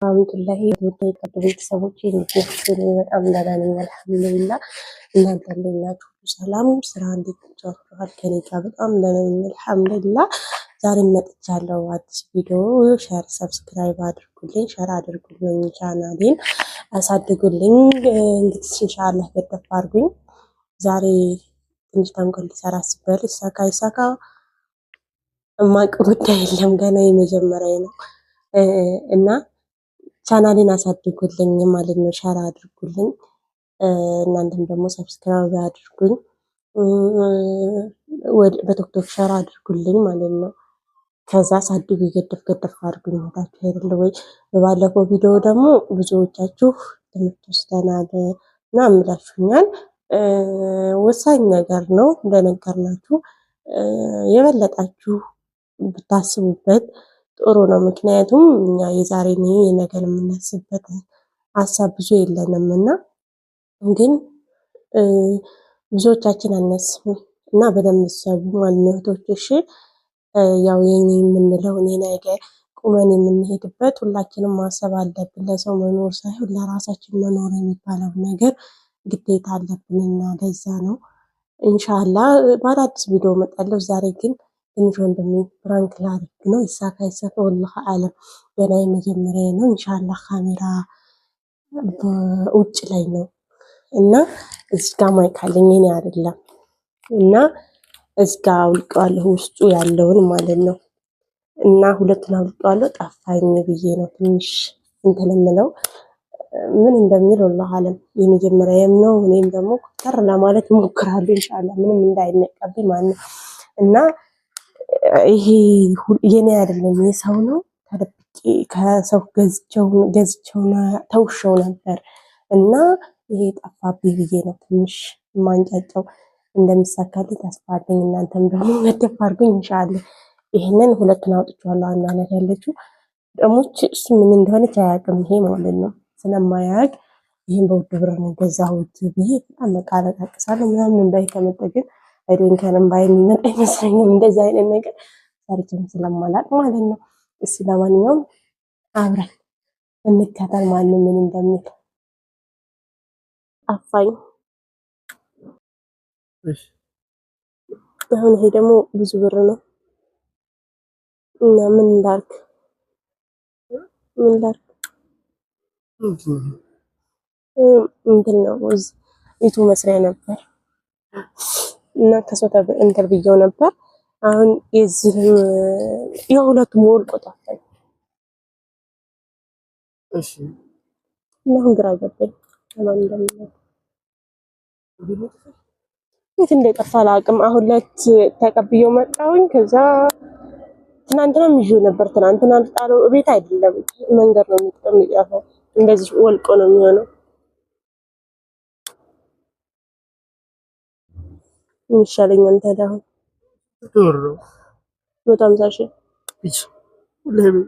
አልሐምዱሊላህ የተወደዱ ቤተሰቦች እንዴት በጣም ደህና ነኝ አልሐምዱሊላህ። እናንተ እንዴት ናችሁ? ሰላም ስራ እንዴት ይዟችኋል? ከኔ ጋር በጣም ደህና ነኝ አልሐምዱሊላህ። ዛሬም መጥቻለሁ አዲስ ቪዲዮ። ሼር ሰብስክራይብ አድርጉልኝ፣ ሼር አድርጉልኝ፣ ቻናሌን አሳድጉልኝ። እንግዲህ ኢንሻአላህ ገደፍ አድርጉኝ። ዛሬ ትንሽ ተንኮል ሊሰራ አስቤያለሁ። ይሳካ እማቅ ጉዳይ የለም ገና የመጀመሪያ ነው እና ቻናሌን አሳድጉልኝ ማለት ነው። ሼር አድርጉልኝ። እናንተም ደግሞ ሰብስክራይብ አድርጉኝ። በቲክቶክ ሼር አድርጉልኝ ማለት ነው። ከዛ አሳድጉ ገደፍ አድርጉኝ ታችሁ አይደለ ወይ? በባለፈው ቪዲዮ ደግሞ ብዙዎቻችሁ ትምህርት ወስደናል ምናምን ብላችሁኛል። ወሳኝ ነገር ነው እንደነገርናችሁ። የበለጣችሁ ብታስቡበት ጥሩ ነው። ምክንያቱም እኛ የዛሬን የነገን የምናስብበት ሀሳብ ብዙ የለንም እና ግን ብዙዎቻችን አናስብም እና በደንብ ሰቡ ማለት ነው እህቶች። እሺ ያው የኔ የምንለው እኔ ነገ ቁመን የምንሄድበት ሁላችንም ማሰብ አለብን። ለሰው መኖር ሳይሆን ለራሳችን መኖር የሚባለው ነገር ግዴታ አለብንና ለዛ ነው። ኢንሻአላህ በአዲስ ቪዲዮ እመጣለሁ። ዛሬ ግን ትንሽ ወንድሜ ፕራንክ ላድርግ ነው። ይሳካ ወላሂ አለም ገና የመጀመሪያ ነው። ኢንሻአላህ ካሜራ በውጭ ላይ ነው እና እዚህ ጋር ማይክ አለኝ እኔ አይደለም እና እዚህ ጋር አውልቀዋለሁ ውስጡ ያለውን ማለት ነው። እና ሁለቱን አውልቀዋለሁ ጠፋኝ ብዬ ነው ትንሽ እንትን የምለው ምን እንደሚል ወላሂ አለም የመጀመሪያም ነው። እኔም ደግሞ ኩተር ለማለት እሞክራለሁ ኢንሻአላህ ምንም እንዳይነቀብኝ ማለት ነው። እና ይሄ የኔ አይደለም የሰው ነው። ተደብቄ ከሰው ገዝቼውና ተውሸው ነበር እና ይሄ ጠፋብኝ ብዬ ነው ትንሽ ማንጫጫው። እንደሚሳካልኝ ተስፋ አለኝ። እናንተም ደግሞ ገደፍ አድርጉኝ ኢንሻአላህ። ይሄንን ሁለቱን አውጥቼዋለሁ። አንዳንድ ያለችው ደግሞ እሱ ምን እንደሆነች አያውቅም ይሄ ማለት ነው። ስለማያውቅ ይሄን በውድ ብር ነው ገዛሁት ብዬ በጣም መቃለቃቅሳለሁ ምናምን እንዳይከመጠ ግን አይደንከንም ባይመጣ አይመስለኝም እንደዛ አይነት ነገር ሰርቼም ስለማላቅ ማለት ነው። እሺ ለማንኛውም አብረን እንከታተል ማንም ምን እንደሚል። አፋኝ እሺ አሁን ይሄ ደግሞ ብዙ ብር ነው እና ምን እንዳልክ እንትን ነው ቤቱ መስሪያ ነበር እና ከሰው ኢንተርቪው ነበር። አሁን የዚህ የሁለቱም ወርቆ ጠፋኝ። እሺ አሁን ግራ ገባኝ። ለማን እንደምለው የት እንደጠፋ አላውቅም። አሁን ለት ተቀብየው መጣሁኝ። ከዛ ትናንትናም ይዤው ነበር። ትናንትና ጣለው ቤት አይደለም መንገድ ነው የሚጠፋው። እንደዚህ ወልቆ ነው የሚሆነው። ይሻለኛል ታዲያ አሁን ዶሮ 150 ሺህ እሺ ለምን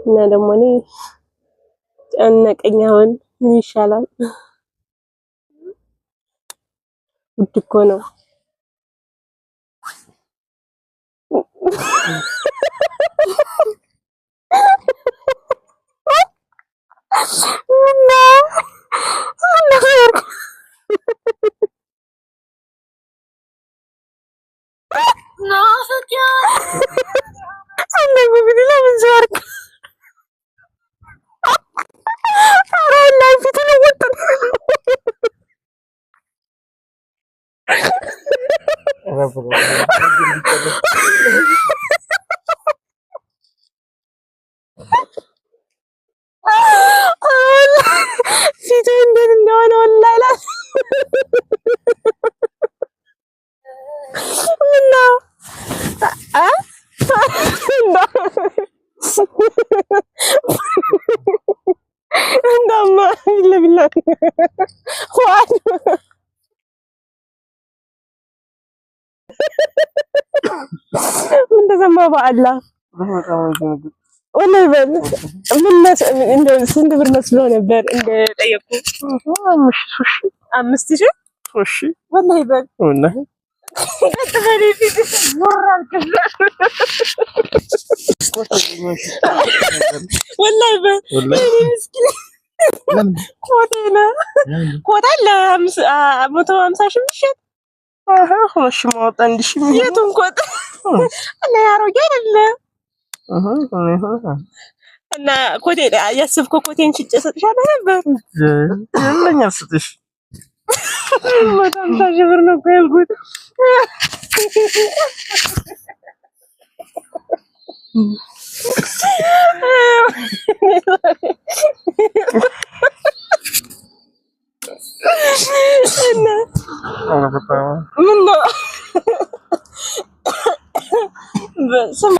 እና ደግሞ እኔ ጨነቀኝ። አሁን ምን ይሻላል? ውድ እኮ ነው። ፊቱ እንዴት እንደሆነ ወላሂ ምነው እንደማ ለብላ ዋት ምን ተሰማ በአላህ ወላሂ በል ምን ስንት ብር መስሎ ነበር እንደጠየቁ 5000 ወላሂ በል والله مسكين ኮታ ለ150 ሺህ ብር خمش ما عنديش يتون كوت انا يا رجال انا كوت ياسبكو كوتين شيء ሰጥሻለሁ ነበር ለኛ ሰጥሽ 150 ሺህ ብር ነው ያልኩት ምነው ስማ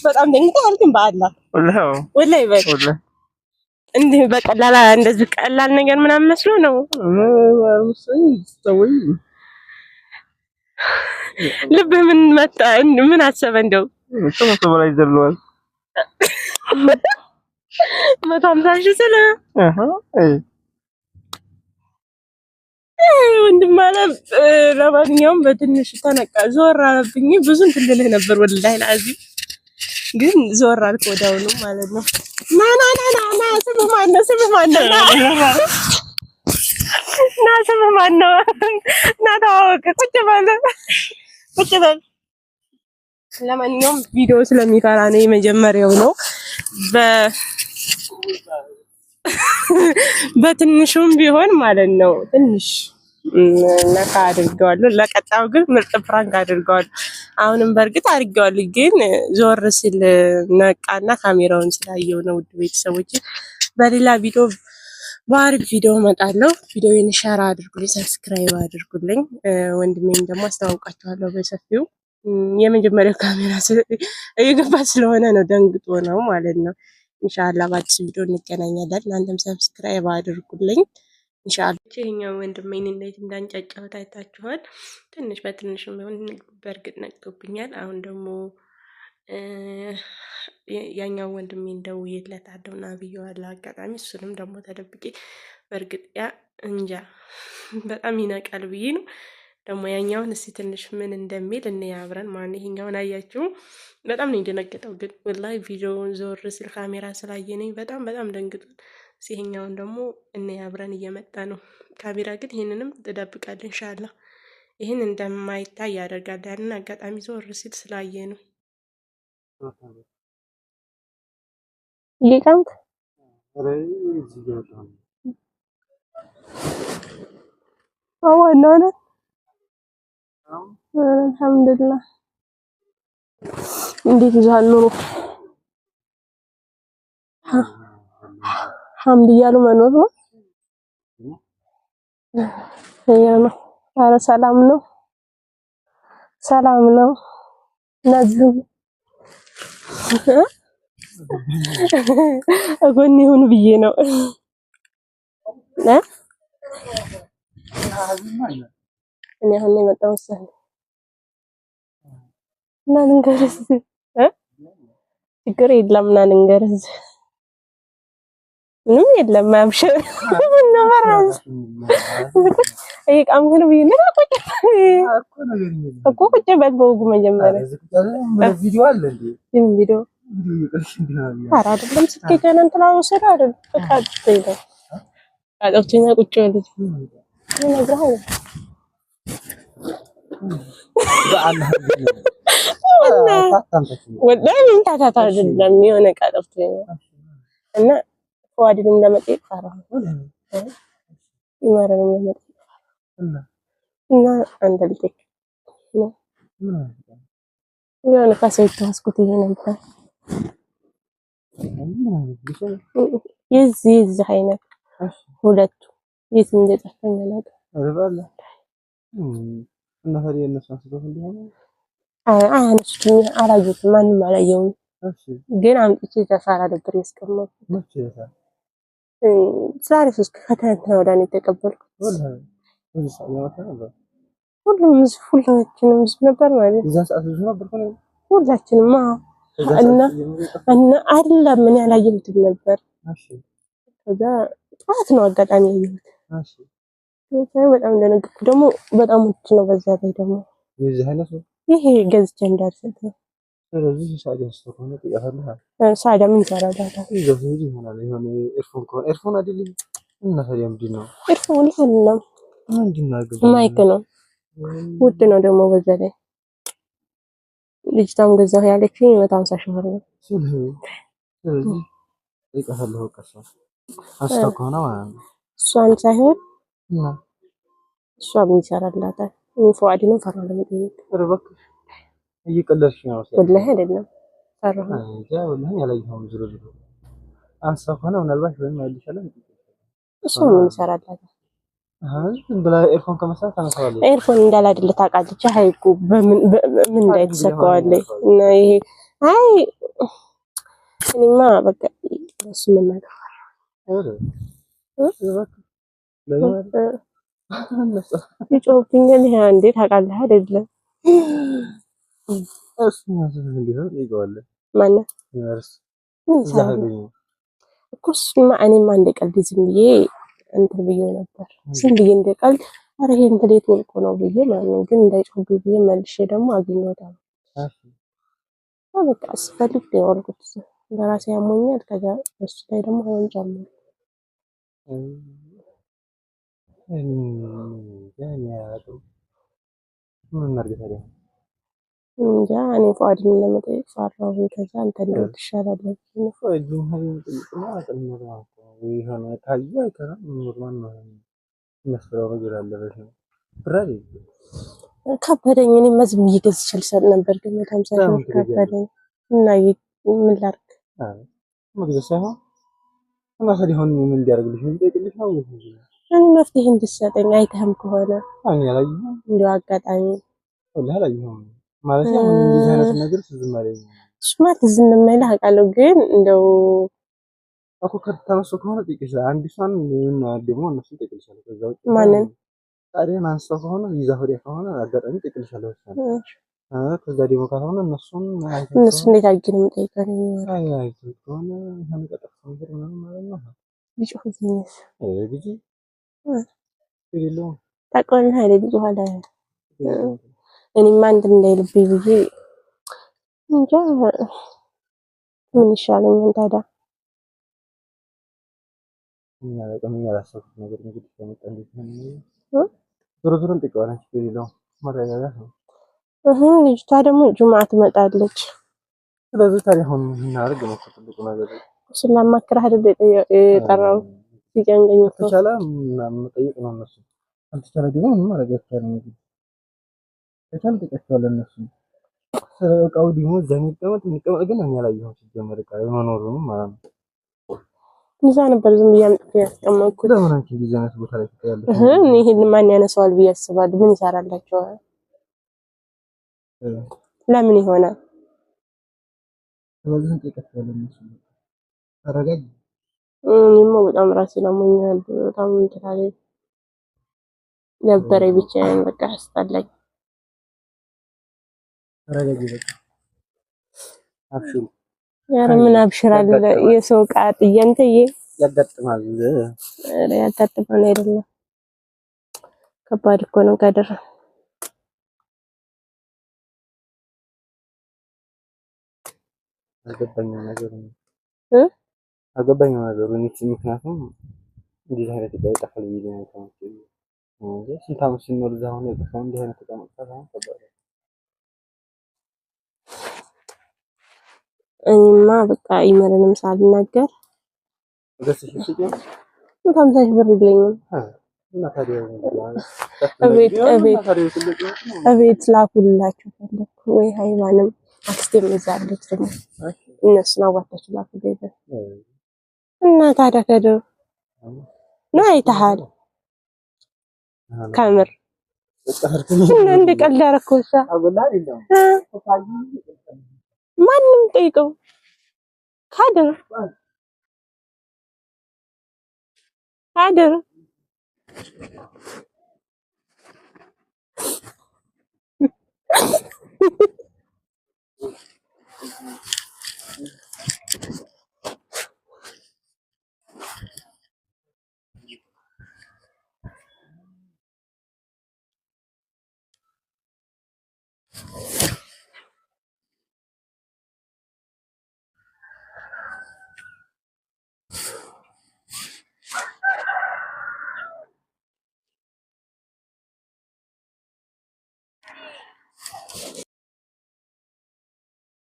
በጣም ደንግጠሃል ግን በአላህ ወላሂ እንዴ በቀላል እንደዚህ ቀላል ነገር ምናምን መስሎ ነው ልብ ምን መጣ ምን አሰበ እንደው ተመቶ በላይ ዘልሏል 150 ሺህ ስለ ወንድም ማለት ለማንኛውም በትንሽ ተነቃ ዞር አለብኝ ብዙ እንትን ልልህ ነበር ወላሂ ለአዚም ግን ዞር አልክ ወዲያው ነው ማለት ነው ና ስምህ ማነው ና ስምህ ማነው ና ታወቅ ቁጭ በል ለማንኛውም ቪዲዮ ስለሚፈራ ነው የመጀመሪያው ነው በትንሹም ቢሆን ማለት ነው ትንሽ ነካ አድርገዋለሁ ለቀጣው ግን ምርጥ ፕራንክ አድርገዋለሁ አሁንም በርግጥ አድርገዋለሁ ግን ዞር ሲል ነቃና ካሜራውን ስላየው ነው ውድ ቤተሰቦች በሌላ ቪዲዮ ባሪክ ቪዲዮ መጣለሁ ቪዲዮውን ሼር አድርጉልኝ ሰብስክራይብ አድርጉልኝ ወንድሜን ደግሞ አስተዋውቃችኋለሁ በሰፊው የመጀመሪያው ካሜራ እየገባ ስለሆነ ነው ደንግጦ ነው ማለት ነው ኢንሻአላህ በአዲስ ቪዲዮ እንገናኛለን እናንተም ሰብስክራይብ አድርጉልኝ ኢንሻአላህ ይሄኛው ወንድሜን እንዴት እንዳንጫጫው ታይታችኋል ትንሽ በትንሽም ቢሆን በርግጥ ነቅቶብኛል አሁን ደግሞ ያኛው ወንድሜን ደውዬለታለሁና ብየዋለሁ አጋጣሚ እሱንም ደግሞ ተደብቄ በርግጥ ያ እንጃ በጣም ይነቃል ብዬ ነው ደግሞ ያኛውን እስቲ ትንሽ ምን እንደሚል እንያብረን ማን ይሄኛውን አያችሁ በጣም ነው እንደነገጠው ግን ወላሂ ቪዲዮውን ዞር ሲል ካሜራ ስላየነኝ በጣም ደንግጧል ሲሄኛውን ደግሞ እንያብረን እየመጣ ነው ካሜራ ግን ይሄንንም ተደብቃል ኢንሻአላህ ይሄን እንደማይታይ ያደርጋል ያንን አጋጣሚ ዞር ሲል ስላየ ነው ይቃምት አዋናና አልহামዱሊላህ እንዴት ይዟል ኑሮ ሐምድ እያሉ መኖር ነው ያማ ኧረ ሰላም ነው ነዝም እጎን ይሁን ብዬ ነው እኔ አሁን የመጣው ሰው እና ልንገርህ ችግር የለም እና ልንገርህ ምንም የለም አብሽር ነው በራስ እቃም ግን ቢሆን እኮ ቁጭ በል በውጉ መጀመሪያ ቪዲዮ አለ እንዴ ቪዲዮ ኧረ አይደለም ስልኬ ገና እንትን አልወሰደ አይደል በቃ ነው አጥቶኛ ቁጭ በል ይነግርሃል በአላህ ወላሂ ምን ታታታ አይደለም የሆነ ዕቃ ጠፍቶኝ እና ፏድንም ለመጠየቅ ፈራሁ ይማረንም ለመጠየቅ እና አንተ ልትክ ነው የሆነ ከሰው ተዋስኩት ይሄ ነበር የዚህ አይነት ሁለቱ የት እንደጠፋኝ ነው አረባላ እና ታዲያ እነሱ አስበው እንደሆነ አንቺ አላየሁትም ማንም አላየውም ግን አምጥቼ ተሳራ ነበር ያስቀመጥኩት ዛሬ ሶስት ከተንተና ወዳኔ ተቀበልኩት ሁላችንም ነበር ማለት እዛ ሰዓት ብዙ ነበር ሁላችንም እና አይደለም ምን ያላየሁት ነበር ከዛ ጧት ነው አጋጣሚ ያየሁት በጣም ደነገጥኩ። ደግሞ በጣም ውድ ነው። በዛ ላይ ደግሞ የዚህ አይነት ነው ይሄ ገዝቼ እንዳልሰጥ ነው። ስለዚህ ሳዲያ ስተሆነ ጥያለህ ሳዲያ ምን ይሰራል? ይዘው ይሆናል የሆነ ኤርፎን ከሆነ ኤርፎን አይደለም እና ታዲያ ምንድን ነው ኤርፎን አይደለም ምንድን ነው ማይክ ነው። ውድ ነው ደግሞ በዛ ላይ ልጅቷም ገዛሁ ያለችኝ 150 ሺህ ብር ነው። ስለዚህ ይቀርልህ ቀስ አስተው ከሆነ ማለት ነው እሷን ሳይሆን እሷ ምን ይሰራላታል? እኔ ፉአድንም ፈራሁ ለመጠየቅ። እረበክ እየቀለድሽ ነው ማለት ወላሂ አይደለም ፈራሁ። ያ ወላሂ ያላየኸውም ዝሮ ዝሮ አንስተው ከሆነ ምናልባት ወይም አይልሻለም እሷ ምን ይሰራላታል? ብላ ኤርፎን ከመሰራት ታነሳዋለች። ኤርፎን እንዳለ አይደለ ታውቃለች። ሃይቁ በምን እንዳይተሰካዋለች እና ይሄ አይ እኔማ በቃ እሱ ምን ነገር ይጮህብኛል። ይሄ አንዴ ታውቃለህ አይደለም እሱ ማለት እንዲሆን ይገዋል ማነው ምን ይሰራል እኮ እሱማ እኔማ እንደ ቀልድ ዝም ብዬ እንትን ብዬው ነበር። ዝም ብዬ እንደ ቀልድ ኧረ ይሄ እንትን ሌት ወልቆ ነው ብዬ ማለት ነው። ግን እንዳይጮህብኝ ብዬ መልሼ ደግሞ አገኘሁታል። በቃ ስፈልግ ነው ያወልኩት። ለራሴ ያሞኛል። ከዛ እሱ ላይ ደግሞ አሁን ጨመረ እንጃ እኔ ፉአድን ለመጠየቅ ፈራሁ። ከዛ አንተ እንደው ትሻላለህ ከበደኝ። እኔማ ዝም ብዬ ገዝቼ ልሰጥ ነበር ግን 150 ሺህ ብር ከበደኝ እና ምን ላድርግ መግዛት ሳይሆን እና ታዲያ አሁን ምን እንዲያደርግልሽ ነው የሚጠይቅልሽ ነው እኔ መፍትሄ እንድትሰጠኝ አይተህም ከሆነ አሁን ያላየኸው እንደው አጋጣሚ ወላሂ አላየኸውም ማለት ነው። ምን እንደዚህ አይነት ነገር ዝም አለኝ እሱማ ዝም የማይልህ አውቃለሁ። ግን እንደው እኮ ከተነሱ ከሆነ ጥቂሻለሁ አንድ ሷን ምን ደግሞ እነሱ ጥቂሻለሁ ከዛው ማንን ታዲያ አንስተው ከሆነ ይዛ ወዲያ ከሆነ አጋጣሚ ጥቂሻለሁ ከዛ ደግሞ ካልሆነ እነሱን እነሱ እንዴት አድርጌ ነው የምጠይቀው? አይ ከሆነ ይሄን ቀጠፍ ነገር ምናምን ማለት ነው ቢጮህብኝስ ግጂ የለውም ታውቀዋለህ አይደል? ብዙ ኋላ እኔማ እንትን እንዳይልብኝ ብዬ እንጃ ምን ይሻለኛል ታዲያ። እኛ በጣም ያላሰብኩት ነገር እንግዲህ ከመጣ እንዴት ነው ዞሮ ዞሮ እንጠይቀዋለን። የሌለው መረጋጋት ነው። ልጅቷ ደግሞ ጁምዓ ትመጣለች። ስለዚህ ታዲያ አሁን እናድርግ ነው ትልቁ ነገር ስለማክረህ አይደል የጠራሁት ሲጨንቀኝ ተቻለ መጠየቅ ነው እነሱ አልተቻለ ደግሞ ምን ማድረግ ይቻላል እንግዲህ ተቻለ ተቀጥቷል እነሱ እቃው ደግሞ ዘንቀመጥ ግን እኔ አላየሁም ሲጀመር እቃ መኖሩንም ማለት ነው እዛ ነበር ዝም ብዬ አምጥቼ ያስቀመጥኩት ለምን አንቺ እንደዚህ አይነት ቦታ ላይ ትቀያለሽ ይሄን ማን ያነሳዋል ብዬ አስባለሁ ምን ይሰራላችኋል ለምን ይሆናል ስለዚህ ተቀጥቷል እነሱ ተረጋጊ እኔማ በጣም ራሴ ለሞኛል በጣም እንትን አለኝ ነበረ ብቻዬን በቃ አስጠላኝ ተረጋጊ በቃ አብሽሩ ኧረ ምን አብሽራለ የሰው ዕቃ ጥዬ አንተዬ ያጋጥማል ኧረ ያጋጥማል አይደለም ከባድ እኮ ነው ቀድር አልገባኝም ነገሩ ምክንያቱም እንደዚህ አይነት ዕቃ ይጠፋል ብዬ ነው የምገምተው ስንት ዓመት ሲኖር እዛ ሆነ የጠፋው እንዲህ አይነት ዕቃ መጥፋት አሁን ከባድ ነው እኔማ በቃ ኢመርንም ሳልናገር በጣም ብር የለኝም እቤት ላኩላችሁ ፈለኩ ወይ ሃይማንም አክስቴም እዛ አለች ደግሞ እነሱን አዋጣችሁ ላኩልኝ እና ታዲያ ከደው ነው አይተሃል ካምር እና እንደ ቀልድ አደረኩት ማንም ጠይቀው ካደር